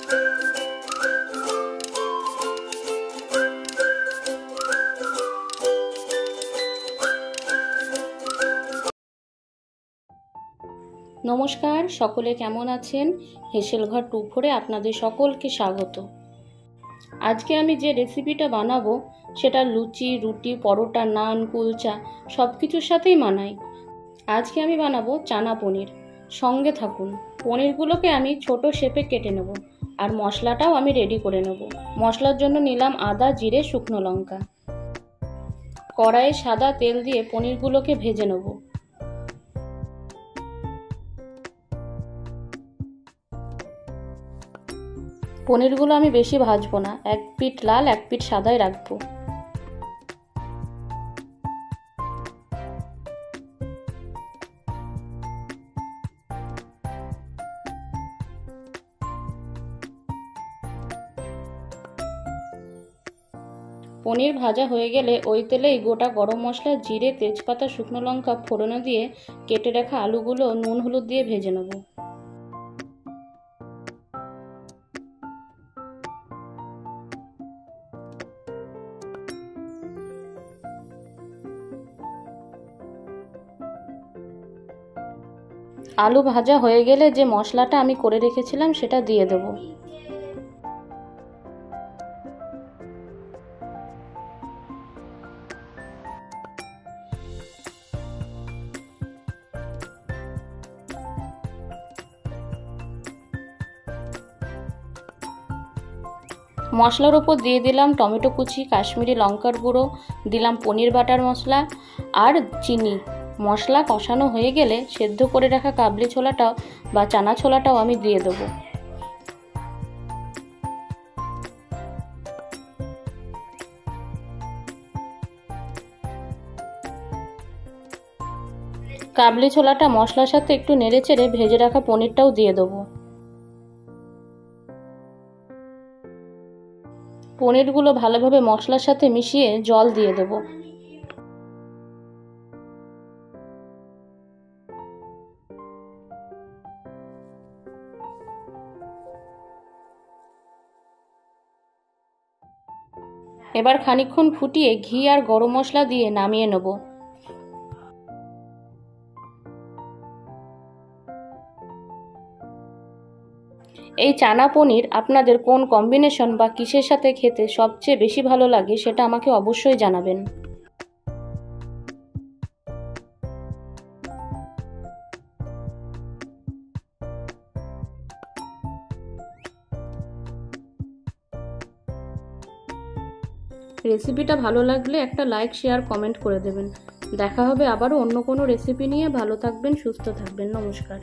নমস্কার, সকলে কেমন আছেন? হেসেলঘর 2-4-এ আপনাদের সকলকে স্বাগত। আজকে আমি যে রেসিপিটা বানাবো সেটা লুচি, রুটি, পরোটা, নান, কুলচা সব কিছুর সাথেই মানায়। আজকে আমি বানাবো চানা পনির। সঙ্গে থাকুন। পনিরগুলোকে আমি ছোট শেপে কেটে নেব, আর মশলাটাও আমি রেডি করে নেব। মশলার জন্য নিলাম আদা, জিরে, শুকনো লঙ্কা। কড়াইয়ে সাদা তেল দিয়ে পনিরগুলোকে ভেজে নেব। পনিরগুলো আমি বেশি ভাজবো না, এক পিঠ লাল এক পিঠ সাদাই রাখবো। পনির ভাজা হয়ে গেলে ওই তেলেই গোটা গরম মশলা, জিরে, তেজপাতা, শুকনো লঙ্কা ফোড়নে দিয়ে কেটে রাখা আলুগুলো নুন হলুদ দিয়ে ভেজে নেব। আলু ভাজা হয়ে গেলে যে মশলাটা আমি করে রেখেছিলাম সেটা দিয়ে দেব। মশলার উপর দিয়ে দিলাম টমেটো কুচি, কাশ্মীরি লঙ্কার গুঁড়ো, দিলাম পনির বাটার মশলা আর চিনি। মশলা কষানো হয়ে গেলে সেদ্ধ করে রাখা কাবলি ছোলাটাও বা চানা ছোলাটাও আমি দিয়ে দেবো। কাবলি ছোলাটা মশলার সাথে একটু নেড়েচেড়ে ভেজে রাখা পনিরটাও দিয়ে দেবো। পনিরগুলো ভালোভাবে মশলার সাথে মিশিয়ে জল দিয়ে দেব। এবার খানিকক্ষণ ফুটিয়ে ঘি আর গরম মশলা দিয়ে নামিয়ে নেব। এই চানা পনির আপনাদের কোন কম্বিনেশন বা কিসের সাথে খেতে সবচেয়ে বেশি ভালো লাগে সেটা আমাকে অবশ্যই জানাবেন। রেসিপিটা ভালো লাগলে একটা লাইক, শেয়ার, কমেন্ট করে দেবেন। দেখা হবে আবারও অন্য কোনো রেসিপি নিয়ে। ভালো থাকবেন, সুস্থ থাকবেন। নমস্কার।